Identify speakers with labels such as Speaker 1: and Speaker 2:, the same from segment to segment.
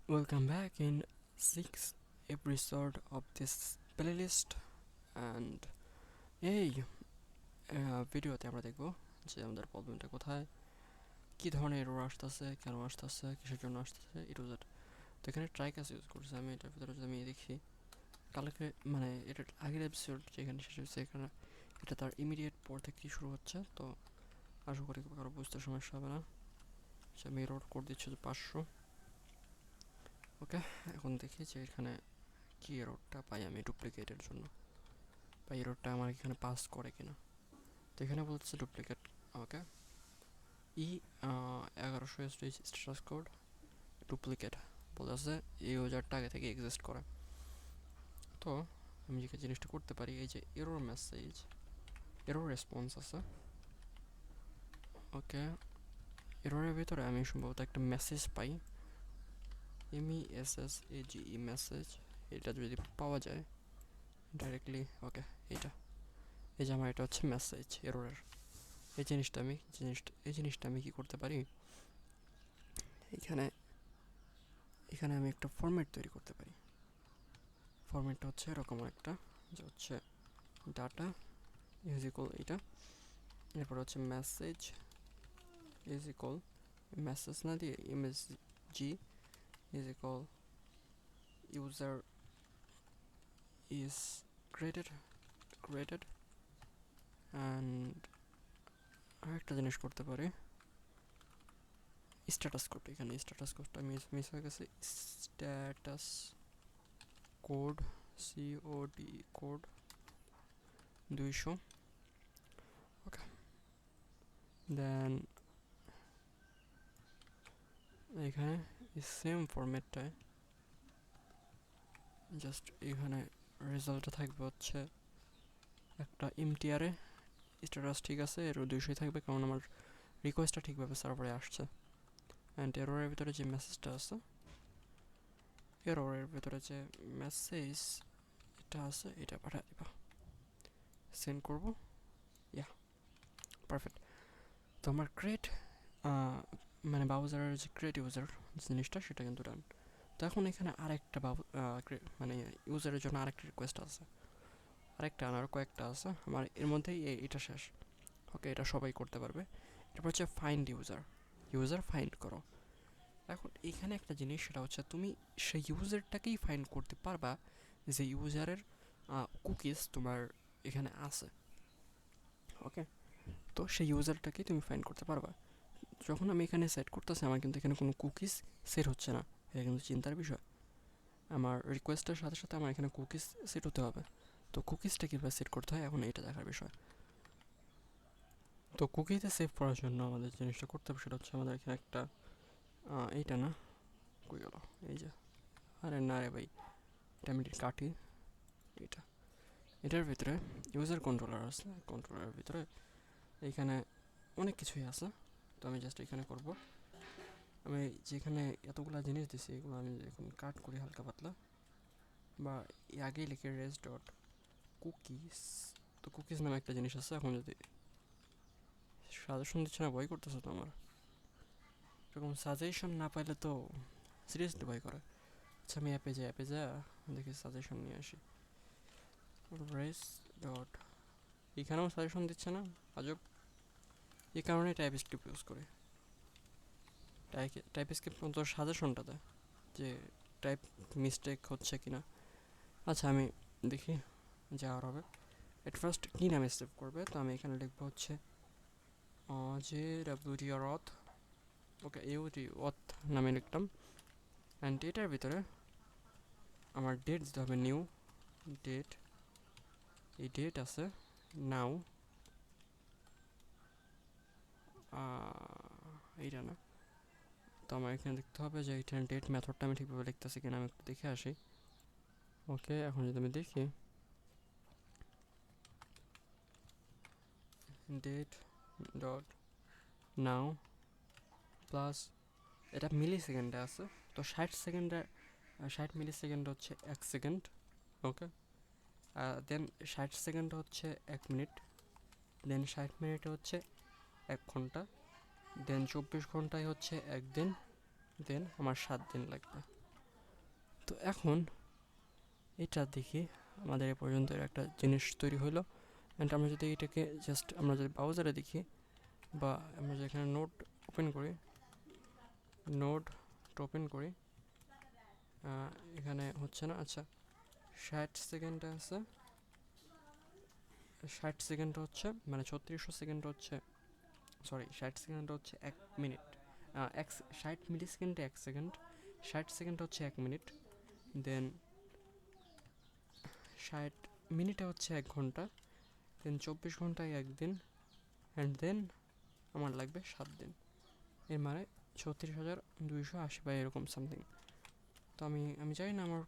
Speaker 1: Welcome back in sixth episode of this playlist and এই ভিডিওতে আমরা দেখব যে আমাদের প্রবলেমটা কোথায়, কী ধরনের এরর আসতেছে, কেন আসতেছে, কিসের জন্য আসতেছে, ইট ওয়াজ তো এখানে ট্রাই কাজ ইউজ করছি আমি। এটার ভিতরে যদি আমি দেখি কালকে মানে এটার আগের এপিসোড যেখানে শেষ হয়েছে এখানে এটা তার ইমিডিয়েট পর থেকেই শুরু হচ্ছে, তো আশা করি কারো বুঝতে সমস্যা হবে না। আমি এরর কোড দিচ্ছি যে 500। ওকে, এখন দেখি যে এখানে কি এররটা পাই আমি ডুপ্লিকেটের জন্য, বা এররটা আমার এখানে পাস করে কিনা। তো এখানে বলছে ডুপ্লিকেট। ওকে, ই 1100 স্ট্যাটাস কোড ডুপ্লিকেট বলতেছে এই ইউজারটা আগে থেকে এক্সিস্ট করে। তো আমি যে জিনিসটা করতে পারি, এই যে এরর মেসেজ, এরর রেসপন্স আছে। ওকে, এররের ভিতরে আমি সম্ভবত একটা মেসেজ পাই, MESSAGE মেসেজ। এটা যদি পাওয়া যায় ডাইরেক্টলি, ওকে এটা এই যে আমার এটা হচ্ছে মেসেজ এররের। এই জিনিসটা আমি কি করতে পারি, এখানে এখানে আমি একটা ফরম্যাট তৈরি করতে পারি। ফরম্যাটটা হচ্ছে এরকম একটা, যে হচ্ছে ডাটা ইজ ইকুয়াল এটা, এরপর হচ্ছে মেসেজ ইজ ইকুয়াল, মেসেজ না দিয়ে MSG is equal user is created and আরেকটা জিনিস করতে পারি স্ট্যাটাস কোড। এখানে স্ট্যাটাস কোডটা মিস হয়ে গেছে, স্ট্যাটাস কোড কোড 200। ওকে, দেন এখানে সেম ফরম্যাটটায় জাস্ট এখানে রেজাল্টটা থাকবে হচ্ছে একটা এমটিআরে স্ট্যাটাস ঠিক আছে, এর 200 থাকবে কারণ আমার রিকোয়েস্টটা ঠিকভাবে সার্ভারে আসছে। অ্যান্ড এররের ভিতরে যে মেসেজটা আছে, এররের ভিতরে যে মেসেজ এটা আছে এটা পাঠিয়ে দিবা, সেন্ড করবো। ইয়া, পারফেক্ট। তো আমার ক্রিয়েট মানে ব্রাউজারের যে ক্রিয়েট ইউজার জিনিসটা সেটা কিন্তু ডান। তো এখন এখানে আরেকটা মানে ইউজারের জন্য আরেকটা রিকোয়েস্ট আছে, আরেকটা আনার কয়েকটা আছে আমার, এর মধ্যেই এটা শেষ। ওকে, এটা সবাই করতে পারবে। এরপর হচ্ছে ফাইন্ড ইউজার ফাইন্ড করো। এখন এখানে একটা জিনিস, সেটা হচ্ছে তুমি সেই ইউজারটাকেই ফাইন্ড করতে পারবা যে ইউজারের কুকিজ তোমার এখানে আছে। ওকে, তো সেই ইউজারটাকেই তুমি ফাইন্ড করতে পারবা। যখন আমি এখানে সেট করতেছি আমার কিন্তু এখানে কোনো কুকিজ সেট হচ্ছে না, এটা কিন্তু চিন্তার বিষয়। আমার রিকোয়েস্টের সাথে সাথে আমার এখানে কুকিজ সেট হতে হবে। তো কুকিজটা কীভাবে সেট করতে হয় এখন এটা দেখার বিষয়। তো কুকিতে সেভ করার জন্য আমাদের জিনিসটা করতে হবে সেটা হচ্ছে আমাদের এখানে একটা এইটা না, কই গেল, এই যে, আরে না রে ভাই, এটা আমি কাটি। এটা এটার ভিতরে ইউজার কন্ট্রোলার আছে, কন্ট্রোলারের ভিতরে এইখানে অনেক কিছুই আছে। তো আমি জাস্ট এখানে করব, আমি যেখানে এতগুলা জিনিস দিছি এগুলো আমি এখন কাট করি হালকা পাতলা, বা আগেই লিখে রেজ ডট কুকিজ। তো কুকিজ নামে একটা জিনিস আছে। এখন যদি সাজেশন দিচ্ছে না, ভয় করতেছে তো আমার, এরকম সাজেশন না পাইলে তো সিরিয়াসলি ভয় করে। আচ্ছা আমি অ্যাপে যা দেখি সাজেশন নিয়ে আসি। রেস ডট, এখানেও সাজেশন দিচ্ছে না, আজব। এই কারণে টাইপ স্ক্রিপ্ট ইউজ করে, টাইপ স্ক্রিপ্ট মতো সাজেশনটা দেয় যে টাইপ মিস্টেক হচ্ছে কিনা। আচ্ছা আমি দেখি যা আর হবে। এট ফার্স্ট কী নামে সেভ করবে, তো আমি এখানে লিখবো হচ্ছে যে ডাব্লিউটি আর অথ, ওকে ইউটি অথ নামে লিখলাম। অ্যান্ড এটার ভিতরে আমার ডেট দিতে হবে, নিউ ডেট। এই ডেট আছে নাও, এইটা না, তো আমার এখানে দেখতে হবে যে এখানে ডেট মেথডটা আমি ঠিকভাবে লিখতেছি কিনা, আমি একটু দেখে আসি। ওকে, এখন যদি আমি দেখি ডেট ডট নাও প্লাস, এটা মিলি সেকেন্ডে আছে, তো 60 সেকেন্ডে 60 মিলি সেকেন্ড হচ্ছে 1 সেকেন্ড। ওকে, দেন 60 সেকেন্ড হচ্ছে 1 মিনিট, দেন 60 মিনিটে হচ্ছে 1 ঘন্টা, দেন 24 ঘন্টায় হচ্ছে 1 দিন, দেন আমার 7 দিন লাগবে। তো এখন এটা দেখি আমাদের এ পর্যন্ত একটা জিনিস তৈরি হলো। অ্যান্ড আমরা যদি এটাকে জাস্ট আমরা যদি ব্রাউজারে দেখি বা আমরা যদি এখানে নোট ওপেন করি এখানে হচ্ছে না। আচ্ছা 60 সেকেন্ড আছে, 60 সেকেন্ড হচ্ছে মানে 3600 সেকেন্ড হচ্ছে, সরি 60 সেকেন্ড হচ্ছে 1 মিনিট, 60 মিলিসেকেন্ডে 1 সেকেন্ড, 60 সেকেন্ড হচ্ছে 1 মিনিট, দেন 60 মিনিটে হচ্ছে 1 ঘন্টা, দেন 24 ঘন্টায় 1 দিন, অ্যান্ড দেন আমার লাগবে 7 দিন। এর মানে 36,280 বা এরকম সামথিং। তো আমি জানি না আমার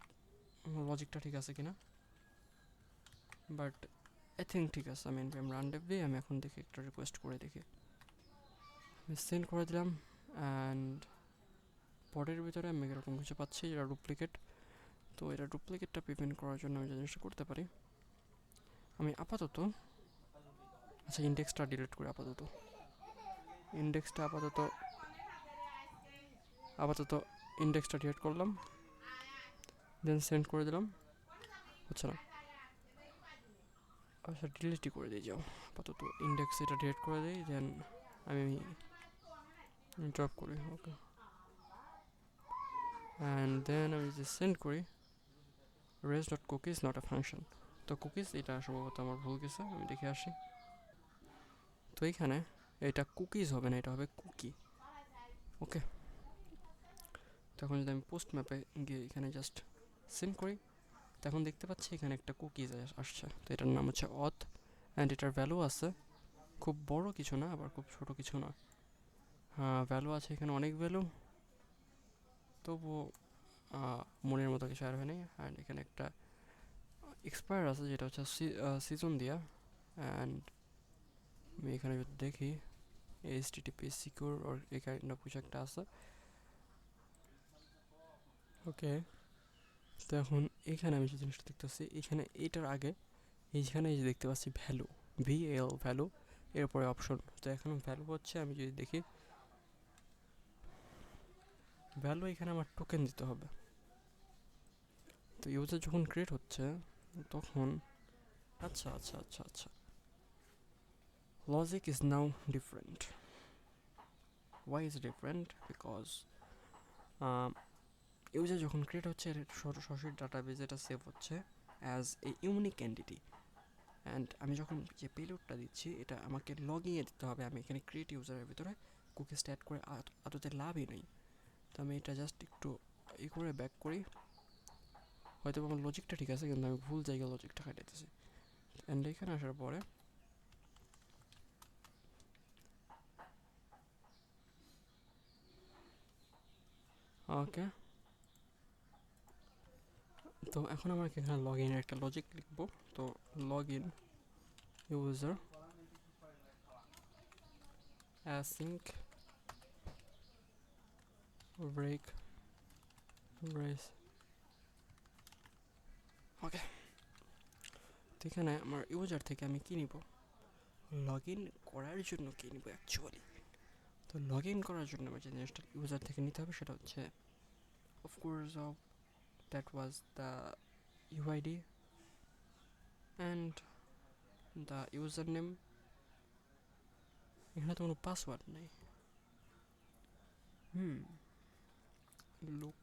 Speaker 1: লজিকটা ঠিক আছে কিনা, বাট আই থিঙ্ক ঠিক আছে। আমি রান ডেভ দিয়ে আমি এখন দেখি একটা রিকোয়েস্ট করে দেখি। আমি সেন্ড করে দিলাম অ্যান্ড পরের ভিতরে আমি এরকম কিছু পাচ্ছি যেটা ডুপ্লিকেট। তো এটা ডুপ্লিকেটটা প্রিভেন্ট করার জন্য আমি যে জিনিসটা করতে পারি, আমি আপাতত আচ্ছা ইন্ডেক্সটা ডিলিট করি। আপাতত ইন্ডেক্সটা ডিলিট করলাম, দেন সেন্ড করে দিলাম। হচ্ছে না, আচ্ছা ডিলিটই করে দিয়ে যাও। আপাতত ইন্ডেক্স এটা ডিলিট করে দিই, দেন আমি ড্রপ করি। ওকে, অ্যান্ড দেন আমি যে সেন্ড করি race dot cookies not a function. তো কুকিজ এটা সম্ভবত আমার ভুল গেছে, আমি দেখে আসি। তো এইখানে এটা কুকিজ হবে না, এটা হবে কুকি। ওকে, তখন যদি আমি পোস্ট ম্যাপে গিয়ে এখানে জাস্ট সেন্ড করি, তখন দেখতে পাচ্ছি এখানে একটা কুকিজ আসছে। তো এটার নাম হচ্ছে অথ, অ্যান্ড এটার ভ্যালু আছে, খুব বড় কিছু না আবার খুব ছোট কিছু না। হ্যাঁ ভ্যালু আছে এখানে, অনেক ভ্যালু, তবুও মনের মতো কিছু আর হয় নাই। অ্যান্ড এখানে একটা এক্সপায়ার আছে যেটা হচ্ছে সিজন দিয়া। অ্যান্ড আমি এখানে যদি দেখি HTTP সিকিউর ওর এই কাইন্ড অফ কিছু একটা আছে। ওকে, তো এখন এখানে আমি যে জিনিসটা দেখতেছি, এখানে এটার আগে এইখানে যে দেখতে পাচ্ছি ভ্যালু, VAL ভ্যালু, এরপরে অপশন। তো এখন ভ্যালু হচ্ছে, আমি যদি দেখি ভ্যালু এখানে আমার টোকেন দিতে হবে। তো ইউজার যখন ক্রিয়েট হচ্ছে তখন আচ্ছা logic is now different. Why is different? Because user যখন ক্রিয়েট হচ্ছে সরাসরি ডাটাবেজ এটা সেভ হচ্ছে as a unique entity. And আমি যখন যে পেলোডটা দিচ্ছি এটা আমাকে লগইনে দিতে হবে। আমি এখানে ক্রিয়েট ইউজারের ভিতরে কুকিজটা অ্যাড করে আদতে লাভই নেই। তো আমি এটা জাস্ট একটু করে ব্যাক করি। হয়তো আমার লজিকটা ঠিক আছে কিন্তু আমি ভুল জায়গায় লজিকটা খাটাইতেছি। অ্যান্ড এখানে আসার পরে ওকে, তো এখন আমাকে এখানে লগ ইনের একটা লজিক লিখবো। তো log in user async break race. Okay, তো এখানে আমার ইউজার থেকে আমি কী নিব, লগ ইন করার জন্য কী নিব অ্যাকচুয়ালি। তো লগ ইন করার জন্য আমার যে জিনিসটা ইউজার থেকে নিতে হবে সেটা হচ্ছে of course that was the UID and the user name. এখানে তো কোনো পাসওয়ার্ড নেই। Look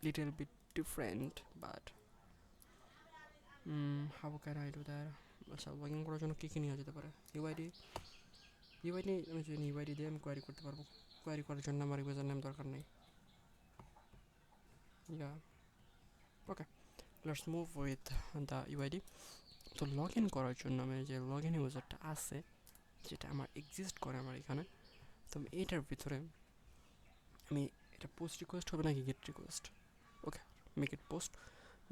Speaker 1: little bit different but how can I do that. আচ্ছা লগ ইন করার জন্য কী কী নেওয়া যেতে পারে, ইউআইডি আমি যদি ইউআইডি দিয়ে আমি কোয়ারি করতে পারবো। কোয়ারি করার জন্য আমার ইউজার নেম দরকার নেই। Yeah okay, let's move with the UID. তো লগ ইন করার জন্য আমি যে লগ ইন ইউজারটা আছে যেটা আমার এক্সিস্ট করে আমার এখানে, তো আমি এইটার ভিতরে আমি এটা পোস্ট রিকোয়েস্ট হবে নাকি gate request. Okay, make it post.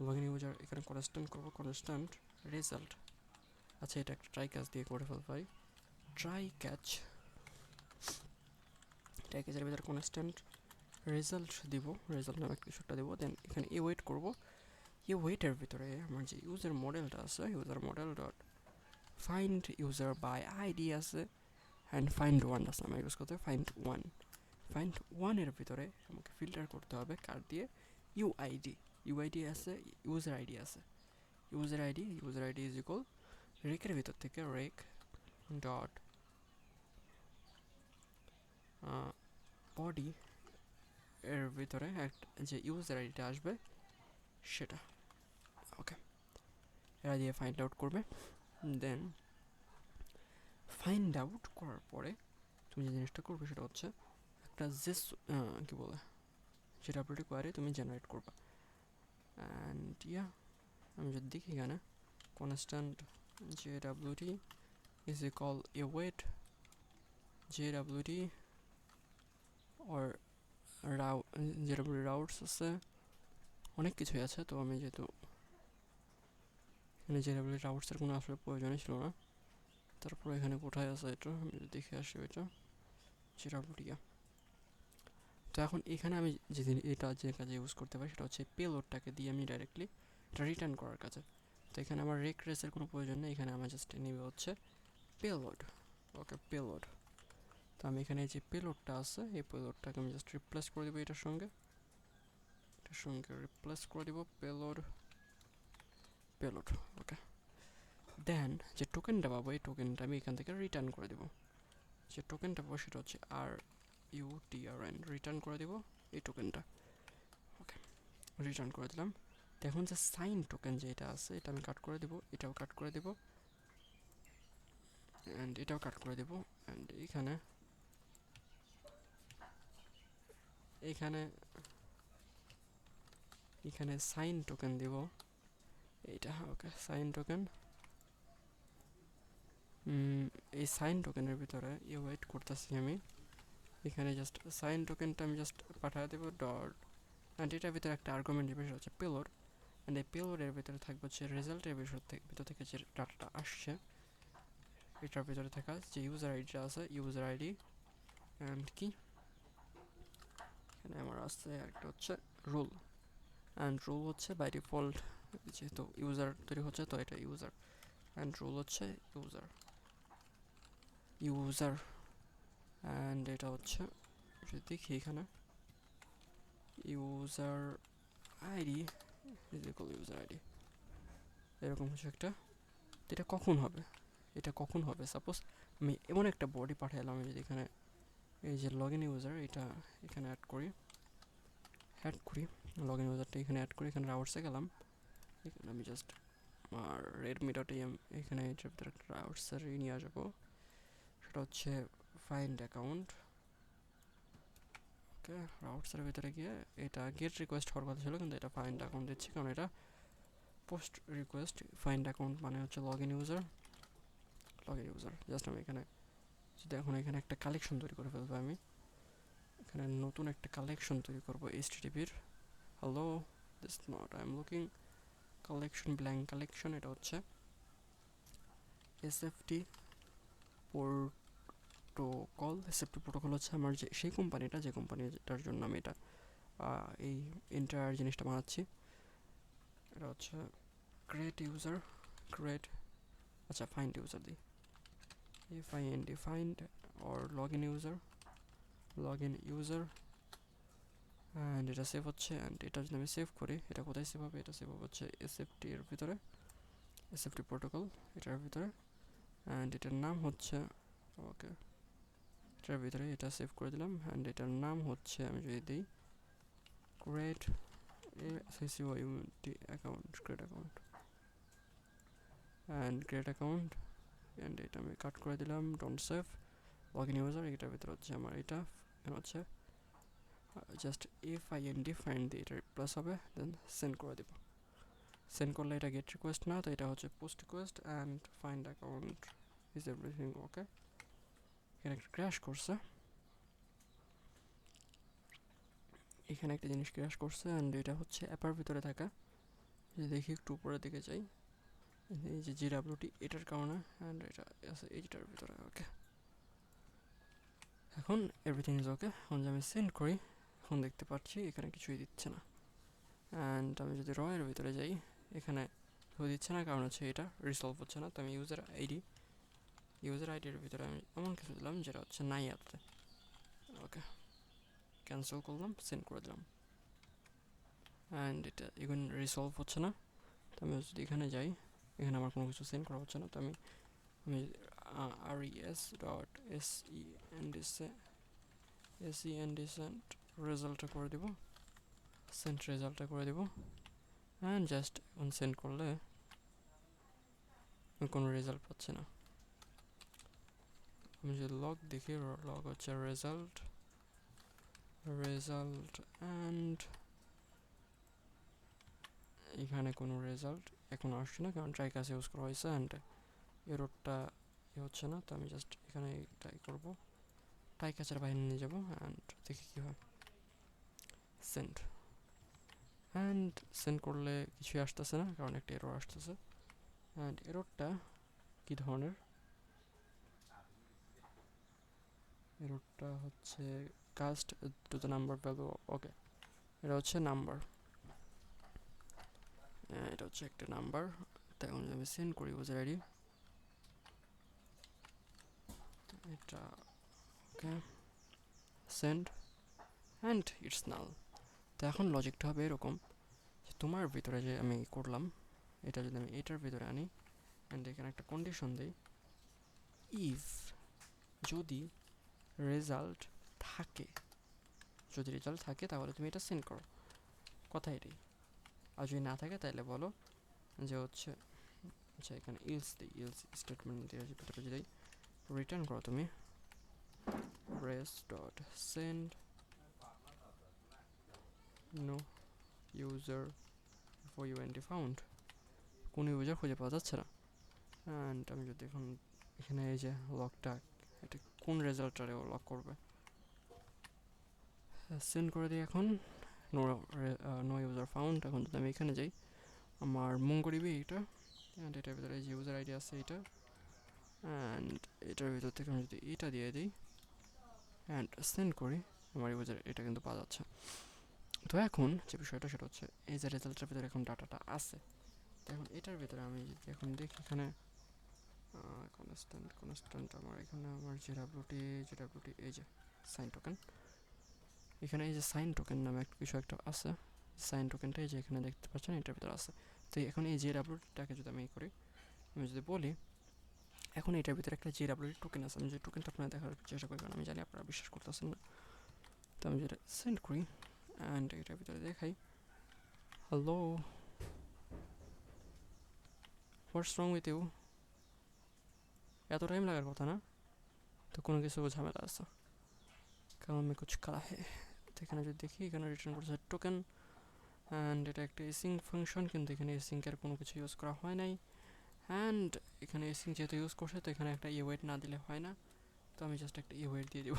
Speaker 1: Log in user এখানে কনস্ট্যান্ট করবো, কনস্ট্যান্ট রেজাল্ট। আচ্ছা এটা একটা ট্রাই ক্যাচ দিয়ে করে ফেলতে পারি। ট্রাই ক্যাচের ভিতরে কনস্ট্যান্ট রেজাল্ট দিব, রেজাল্ট নামে কিছুটা দেবো। দেন এখানে ওয়েট করবো। ওয়েটের ভিতরে আমার যে ইউজার মডেলটা আছে, user model dot find user by ID আছে, অ্যান্ড ফাইন্ড ওয়ান আছে আমার ইউজ করতে হবে। ফাইন্ড ওয়ানের ভিতরে আমাকে ফিল্টার করতে হবে কার দিয়ে, ইউআইডি, ইউআইডি আছে, ইউজার আইডি আছে। ইউজার আইডি ইজ ইকুয়াল রেকের ভিতর থেকে রেক ডট বডি এর ভিতরে একটা যে ইউজার আইডিটা আসবে সেটা। ওকে, এরা দিয়ে ফাইন্ড আউট করবে। দেন ফাইন্ড আউট করার পরে তুমি যে জিনিসটা করবে সেটা হচ্ছে একটা জেস কী বলে জেডাব্লিউটি কোয়ারি তুমি জেনারেট করবা। অ্যান্ড ইয়া আমি যদি দেখি এখানে constant JWT is equal await JWT or JWT routes আছে, অনেক কিছুই আছে। তো আমি যেহেতু এখানে জেডাব্লিউটি রাউটসের কোনো আসলে প্রয়োজনই ছিল না, তারপর এখানে কোথায় আছে এটা আমি যদি দেখে আসি, ওইটা জেডাব্লিউটি। তো এখন এখানে আমি যেদিন এটা যে কাজে ইউজ করতে পারি সেটা হচ্ছে পেলোডটাকে দিয়ে আমি ডাইরেক্টলি এটা রিটার্ন করার কাজে। তো এখানে আমার রেক রেসের কোনো প্রয়োজন নেই, এখানে আমার জাস্ট নেবে হচ্ছে পেলোড। ওকে, পেলোড। তো আমি এখানে যে পেলোডটা আছে এই পেলোডটাকে আমি জাস্ট রিপ্লেস করে দেবো এটার সঙ্গে রিপ্লেস করে দেবো পেলোড। ওকে, দেন যে টোকেনটা পাবো এই টোকেনটা আমি এখান থেকে রিটার্ন করে দেবো। যে টোকেনটা পাবো সেটা হচ্ছে RUTRN, রিটার্ন করে দেবো এই টোকেনটা। ওকে, রিটার্ন করে দিলাম। দেখুন যে সাইন টোকেন যেটা আছে এটা আমি কাট করে দেবো, এটাও কাট করে দেবো, অ্যান্ড এটাও কাট করে দেবো। অ্যান্ড এখানে এখানে সাইন টোকেন দেব এইটা। ওকে, সাইন টোকেন। এই সাইন টোকেনের ভিতরে ওয়েট করতেছি আমি, এখানে জাস্ট সাইন টোকেনটা আমি জাস্ট পাঠিয়ে দেবো ডট, অ্যান্ড এটার ভিতরে একটা আর্গুমেন্ট দিবে সেটা হচ্ছে পেলোড। অ্যান্ড এই পেলোডের ভিতরে থাকবে হচ্ছে রেজাল্টের ভিতর থেকে যে ডাটাটা আসছে এটার ভিতরে থাকা যে ইউজার আইডিটা আছে, ইউজার আইডি অ্যান্ড কি এখানে আমার আছে একটা হচ্ছে রুল। অ্যান্ড রুল হচ্ছে বাই ডিফল্ট যেহেতু ইউজার তৈরি হচ্ছে তো এটা ইউজার, অ্যান্ড রুল হচ্ছে ইউজার অ্যান্ড এটা হচ্ছে যদি দেখি এখানে user ID is equal user ID, এরকম কিছু একটা। এটা কখন হবে সাপোজ আমি এমন একটা বডি পাঠালাম, আমি যদি এখানে এই যে লগ ইন ইউজার এটা এখানে অ্যাড করি লগ ইন ইউজারটা এখানে অ্যাড করি, এখানে রাউটসে গেলাম, এখানে আমি জাস্ট আমার রেডমি ডট এম এখানে এটার ভিতরে একটা রাউটসের নিয়ে আসবো, সেটা হচ্ছে ফাইন্ড অ্যাকাউন্ট। ওকে, রাউটসের ভিতরে গিয়ে এটা গেট রিকোয়েস্ট হওয়ার কথা ছিল কিন্তু এটা ফাইন্ড অ্যাকাউন্ট দিচ্ছি কারণ এটা পোস্ট রিকোয়েস্ট। ফাইন্ড অ্যাকাউন্ট মানে হচ্ছে লগ ইন ইউজার জাস্ট আমি এখানে যদি এখন এখানে একটা কালেকশন তৈরি করে ফেলবো, আমি এখানে নতুন একটা কালেকশন তৈরি করবো HTTP-র। Hello this not I am looking collection blank collection, এটা হচ্ছে SFT প্রোটোকল। SFT প্রোটোকল হচ্ছে আমার যে সেই কোম্পানিটা যে কোম্পানিটার জন্য আমি এটা এই এন্টায়ার জিনিসটা বানাচ্ছি। এটা হচ্ছে ফাইন্ড ইউজার দিই, find or login user and এটা সেভ হচ্ছে। অ্যান্ড এটা যদি আমি সেভ করি এটা কোথায় সেভ হবে, এটা সেভ হবে হচ্ছে SFT এর ভিতরে, SFT প্রোটোকল এটার ভিতরে, অ্যান্ড এটার নাম হচ্ছে ওকে এটার ভিতরে এটা সেভ করে দিলাম। অ্যান্ড এটার নাম হচ্ছে আমি যদি দিই ক্রিয়েট অ্যাকাউন্ট অ্যান্ড এটা আমি কাট করে দিলাম, don't save log in user. এটার ভিতরে হচ্ছে আমার এটা হচ্ছে জাস্ট find দিয়ে এটা প্লাস হবে, দেন সেন্ড করে দেবো। সেন্ড করলে এটা গেট রিকোয়েস্ট না, তো এটা হচ্ছে post request. And find account is everything okay. এখানে একটা ক্র্যাশ করছে, এখানে একটা জিনিস ক্র্যাশ করছে। অ্যান্ড এটা হচ্ছে অ্যাপের ভিতরে থাকা, যদি দেখি একটু উপরের দিকে যাই এই যে GWT এটার কারণে, অ্যান্ড এটা আছে এইটার ভিতরে। ওকে, এখন এভরিথিং ইজ ওকে। এখন যে আমি সেন্ড করি এখন দেখতে পাচ্ছি এখানে কিছুই দিচ্ছে না। অ্যান্ড আমি যদি এর ভিতরে যাই এখানে কেউ দিচ্ছে না, কারণ হচ্ছে এটা রিসলভ হচ্ছে না। তো আমি ইউজার আইডির ভিতরে আমি এমন কিছু দিলাম যেটা হচ্ছে নাই আছে। ওকে, ক্যান্সেল করলাম, সেন্ড করে দিলাম। অ্যান্ড এটা এখন রিসলভ হচ্ছে না। তো আমি যদি এখানে যাই, এখানে আমার কোনো কিছু সেন্ড করা হচ্ছে না, তো আমি আমি res.send রেজাল্টটা করে দেবো, সেন্ড রেজাল্টটা করে দেবো। অ্যান্ড জাস্ট এখন সেন্ড করলে আমি কোনো রেজাল্ট পাচ্ছি না। আমি যদি লগ দেখি, লগ হচ্ছে রেজাল্ট অ্যান্ড এখানে কোনো রেজাল্ট এখন আসছে না, কারণ ট্রাই কাছে ইউজ করা হয়েছে অ্যান্ড এরোরটা হচ্ছে না। তো আমি জাস্ট এখানে ট্রাই করবো, ট্রাই কাছের বাইরে নিয়ে যাবো অ্যান্ড দেখি কী হয়। সেন্ড সেন্ড করলে কিছুই আসতেছে না, কারণ একটা এরর আসতেছে। অ্যান্ড এররটা কী ধরনের, এররটা হচ্ছে cast to the number value. Okay, এটা হচ্ছে নাম্বার, এটা হচ্ছে একটা নাম্বার। তাই এখন যদি আমি সেন্ড করি ইউজার আইডি, এটা ওকে সেন্ড অ্যান্ড ইটস নাল। তো এখন লজিকটা হবে এরকম যে তোমার ভিতরে যে আমি করলাম, এটা যদি আমি এটার ভিতরে আনি অ্যান্ড এখানে একটা কন্ডিশন দিই, ইফ যদি রেজাল্ট থাকে, যদি রেজাল্ট থাকে তাহলে তুমি এটা সেন্ড করো, কথা এটাই। আর যদি না থাকে তাহলে বলো যে হচ্ছে, আচ্ছা এখানে ইলস দিই, ইলস স্টেটমেন্ট দিয়ে ভিতরে যদি রিটার্ন করো তুমি res.send no user for UND found, কোনো ইউজার খুঁজে পাওয়া যাচ্ছে না। অ্যান্ড আমি যদি এখন এখানে এই যে লকটা, এটা কোন রেজাল্টটারে ও লক করবে, সেন্ড করে দিই এখন নো ইউজার ফাউন্ড। এখন যদি আমি এখানে যাই, আমার মঙ্গরিবি এটা, অ্যান্ড এটার ভিতরে যে ইউজার আইডি আছে এটা, অ্যান্ড এটার ভিতর থেকে আমি যদি এটা দিয়ে দিই অ্যান্ড সেন্ড করি, আমার ইউজার এটা কিন্তু পাওয়া যাচ্ছে। তো এখন যে বিষয়টা সেটা হচ্ছে এই যে রেজাল্টের ভিতরে এখন ডাটাটা আছে, তো এখন এটার ভিতরে আমি যদি এখন দেখি এখানে কনস্ট্যান্ট আমার এখানে আমার জেডাব্লিউটি এই যে সাইন টোকেন, এখানে এই যে সাইন টোকেন নামে একটা কিছু একটা আছে, সাইন টোকেনটা এই যে এখানে দেখতে পাচ্ছেন এটার ভিতরে আছে। তো এখন এই জেডাব্লিউটিটাকে যদি আমি করি, আমি যদি বলি এখন এটার ভিতরে একটা জেডাব্লিউটি টোকেন আছে, আমি যে টোকেনটা আপনারা দেখার চেষ্টা করি, কারণ আমি জানি আপনারা বিশ্বাস করতেছেন না। তো আমি যেটা সেন্ড করি অ্যান্ড এটার ভিতরে দেখাই, hello what's wrong with you, এত টাইম লাগার কথা না, তো কোনো কিছু ঝামেলা আছে, কারণ আমি কুছ করা হে। তো এখানে যদি দেখি এখানে রিটার্ন করছে টোকেন অ্যান্ড এটা একটা এসিং ফাংশন, কিন্তু এখানে এসিংকের কোনো কিছু ইউজ করা হয় নাই। অ্যান্ড এখানে এসিং যেহেতু ইউজ করছে, তো এখানে একটা ওয়েট না দিলে হয় না, তো আমি জাস্ট একটা ওয়েট দিয়ে দিব,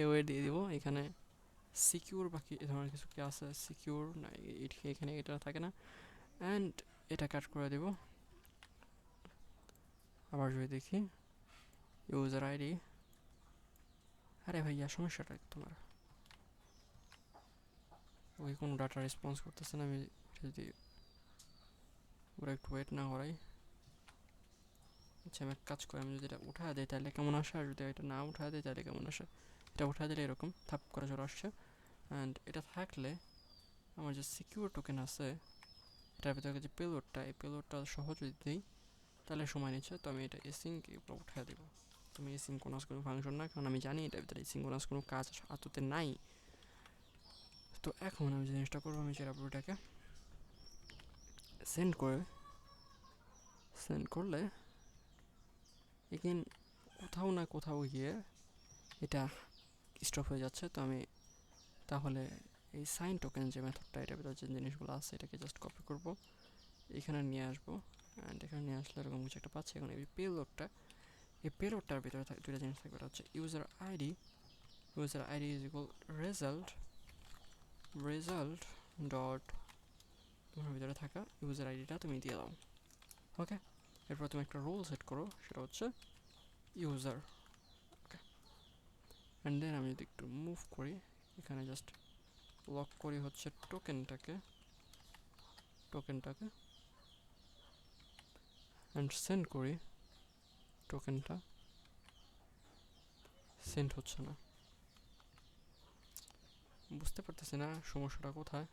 Speaker 1: ওয়েট দিয়ে দিব। এখানে সিকিউর বাকি এ ধরনের কিছু কি আছে, সিকিউর না, এখানে এটা থাকে না। অ্যান্ড এটা কাট করে দেব। আবার যদি দেখি ইউজার আইডি, আরে ভাইয়া সমস্যাটা তোমার, ওই কোনো ডাটা রেসপন্স করতেছে না। আমি যদি ওরা একটু ওয়েট না করাই, আচ্ছা আমি এক কাজ করি, আমি যদি এটা উঠা দিই তাহলে কেমন আসে, আর যদি এটা না উঠা দিই তাহলে কেমন আসে। এটা উঠা দিলে এরকম থাপ করে চলে আসছে। অ্যান্ড এটা থাকলে আমার যে সিকিউর টোকেন আছে এটার ভিতরে যে পেলোডটা, এই পেলোডটা সহ যদি দিই তাহলে সময় নিচ্ছে। তো আমি এটা এসিংকে উঠা দেবো। তুমি এসিংক্রোনাস কোনো ফাংশন না, কারণ আমি জানি এটার ভিতরে এসিংক্রোনাস কোনো কাজ আদতে নাই। তো এখন আমি জিনিসটা করবো, আমি জেডাব্লিউটাকে সেন্ড করলে এগেন কোথাও না কোথাও গিয়ে এটা স্টপ হয়ে যাচ্ছে। তো আমি তাহলে এই সাইন টোকেন যে মেথডটা, এটার ভিতরে যে জিনিসগুলো আছে এটাকে জাস্ট কপি করব, এখানে নিয়ে আসবো অ্যান্ড এখানে নিয়ে আসলে এরকম কিছু একটা পাচ্ছি। এখন এই পেলোডটা, এই পেলোডটার ভিতরে দুটো জিনিস থাকবে, এটা হচ্ছে user ID is equal result dot, তোমার ভিতরে থাকা ইউজার আইডিটা তুমি দিয়ে দাও। ওকে, এরপর তুমি একটা রোল সেট করো, সেটা হচ্ছে ইউজার। ওকে, অ্যান্ড দেন আমি যদি একটু মুভ করি, এখানে জাস্ট লক করি হচ্ছে টোকেনটাকে অ্যান্ড সেন্ড করি, টোকেনটা সেন্ড হচ্ছে না, বুঝতে পারতেছি না সমস্যাটা কোথায়।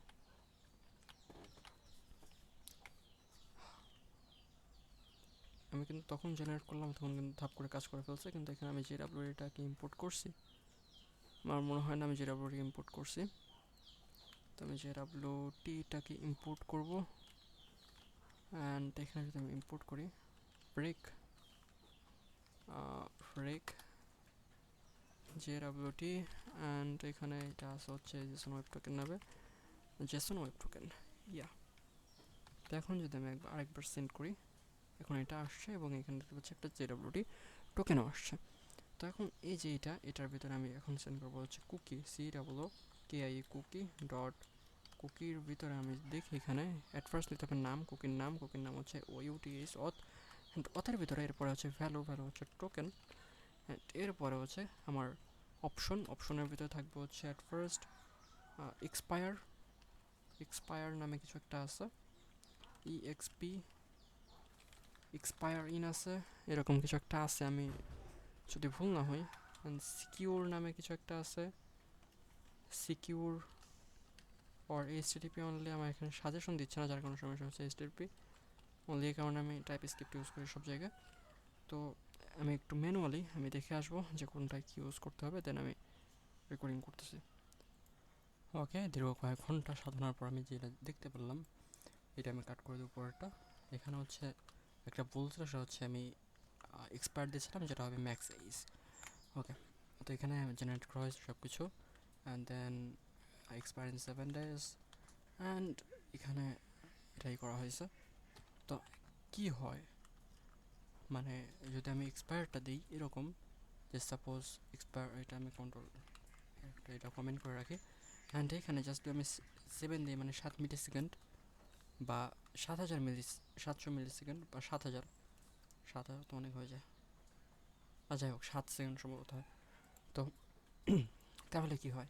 Speaker 1: আমি কিন্তু তখন জেনারেট করলাম, তখন কিন্তু ধাপ করে কাজ করে ফেলছে, কিন্তু এখানে আমি জেডাব্লিউটিটাকে ইম্পোর্ট করছি। আমার মনে হয় না আমি জেডাব্লিউটি ইম্পোর্ট করছি, তো আমি জেডাব্লিউটিটাকে ইম্পোর্ট করব। অ্যান্ড এখানে যদি আমি ইম্পোর্ট করি ব্রেক ব্রেক জেডাব্লিউটি, অ্যান্ড এখানে এটা আছে হচ্ছে জেসন ওয়েব টোকেন নেবে, জেসন ওয়েব টোকেন ইয়া। তো এখন যদি আমি আরেকবার সেন্ড করি, এখন এটা আসছে এবং এখানে দেখতে পাচ্ছি একটা জেডাব্লিউটি টোকেনও আসছে। তো এখন এই যে এটার ভিতরে আমি এখন সেন্ড করবো হচ্ছে কুকি, COOKIE কুকি ডট কুকির ভিতরে আমি দেখি এখানে অ্যাট ফার্স্ট লিখতে হবে নাম, কুকির নাম হচ্ছে OUTH অথ, অ্যান্ড অথের ভিতরে এরপরে হচ্ছে ভ্যালু হচ্ছে টোকেন, অ্যান্ড এরপরে হচ্ছে আমার অপশনের ভিতরে থাকবে হচ্ছে অ্যাট ফার্স্ট এক্সপায়ার নামে কিছু একটা আছে, এক্সপায়ার ইন আছে, এরকম কিছু একটা আছে আমি যদি ভুল না হই। অ্যান্ড সিকিউর নামে কিছু একটা আছে, সিকিউর অর HTTP অনলি, আমার এখানে সাজেশন দিচ্ছে না, যার কোনো সমস্যা হচ্ছে HTTP অনলি, এই কারণে আমি টাইপ স্ক্রিপ্ট ইউজ করি সব জায়গায়। তো আমি একটু ম্যানুয়ালি আমি দেখে আসবো যে কোনটা কি ইউজ করতে হবে, দেন আমি রেকর্ডিং করতেছি। ওকে, দীর্ঘ কয়েক ঘন্টা সাধনার পর আমি যেটা দেখতে পেলাম, এটা আমি কাট করে দেবো পরেরটা। এখানে হচ্ছে একটা ভুল ছিল, সেটা হচ্ছে আমি এক্সপায়ার দিয়েছিলাম, যেটা হবে ম্যাক্স এইজ। ওকে, তো এখানে জেনারেট করা হয়েছে সব কিছু, and then expire in 7 days, and এখানে এটাই করা হয়েছে। তো কি হয় মানে যদি আমি এক্সপায়ারটা দিই এরকম, যে সাপোজ এক্সপায়ার, এটা আমি কন্ট্রোল এটা কমেন্ট করে রাখি, অ্যান্ড এখানে জাস্ট আমি 7 দিই, মানে 7 মিলি সেকেন্ড বা 700 মিলি সেকেন্ড বা 7,000 তো অনেক হয়ে যায়, আর যাই হোক 7 সেকেন্ড সম্ভবত হয়। তো তাহলে কি হয়,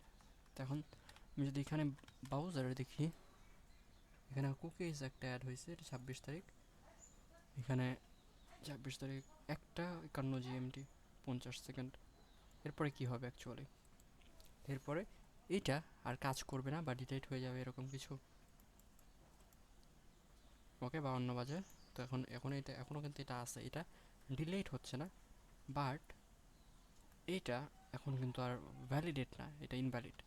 Speaker 1: তখন আমি যদি এখানে ব্রাউজারে দেখি, এখানে কুকিজ একটা অ্যাড হয়েছে, এটা 26 তারিখ, এখানে 26 তারিখ 1:51 GMT 50 সেকেন্ড। এরপরে কি হবে অ্যাকচুয়ালি, এরপরে এইটা আর কাজ করবে না বা ডিলিট হয়ে যাবে এরকম কিছু। ওকে, 52 বাজে। তো এখন এটা এখনও কিন্তু এটা আছে, এটা ডিলিট হচ্ছে না, বাট এইটা এখন কিন্তু আর ভ্যালিডেট না, এটা ইনভ্যালিড।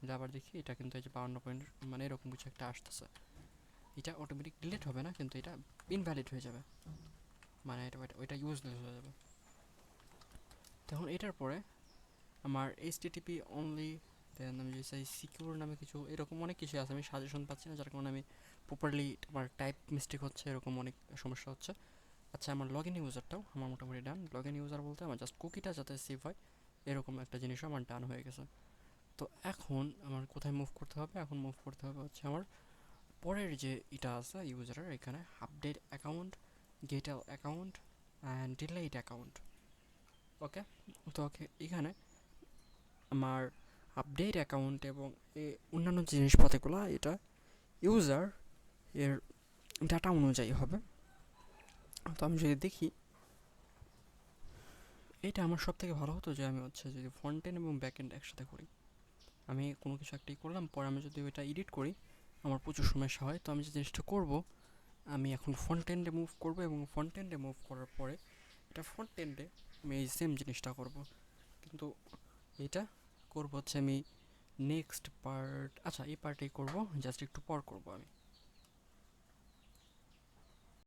Speaker 1: যা আবার দেখি, এটা কিন্তু এই যে 52 পয়েন্ট মানে এরকম কিছু একটা আসতেছে, এটা অটোমেটিক ডিলিট হবে না, কিন্তু এটা ইনভ্যালিড হয়ে যাবে, মানে এটা ওইটা ইউজলেস হয়ে যাবে। তখন এটার পরে আমার HTTP অনলি, দেন আমি যে চাই সিকিউর নামে কিছু, এরকম অনেক কিছু আছে, আমি সাজেশন পাচ্ছি না, যার কারণে আমি প্রপারলি আমার টাইপ মিস্টেক হচ্ছে, এরকম অনেক সমস্যা হচ্ছে। আচ্ছা, আমার লগ ইন ইউজারটাও আমার মোটামুটি ডান। লগ ইন ইউজার বলতে আমার জাস্ট কুকিটা যাতে সেভ হয় এরকম একটা জিনিসও আমার ডান হয়ে গেছে। তো এখন আমার কোথায় মুভ করতে হবে, এখন মুভ করতে হবে হচ্ছে আমার পরের যে এটা আছে ইউজারের, এখানে update account, get account and delete account. Okay, তো ওকে এখানে আমার আপডেট অ্যাকাউন্ট এবং অন্যান্য জিনিসপাতিগুলো এটা ইউজার এর ডাটা অনুযায়ী হবে। তো আমি যদি দেখি, এটা আমার সব থেকে ভালো হতো যে আমি হচ্ছে যদি ফ্রন্ট এন্ড এবং ব্যাক এন্ড একসাথে করি, আমি কোনো কিছু একটাই করলাম, পরে আমি যদি ওইটা এডিট করি আমার প্রচুর সমস্যা হয়। তো আমি যে জিনিসটা করব, আমি এখন ফ্রন্ট এন্ডে মুভ করব, এবং ফ্রন্ট এন্ডে মুভ করার পরে এটা ফ্রন্ট এন্ডে আমি এই সেম জিনিসটা করব, কিন্তু এটা করব হচ্ছে আমি নেক্সট পার্ট, আচ্ছা এই পার্টেই করব, জাস্ট একটু পর করব আমি।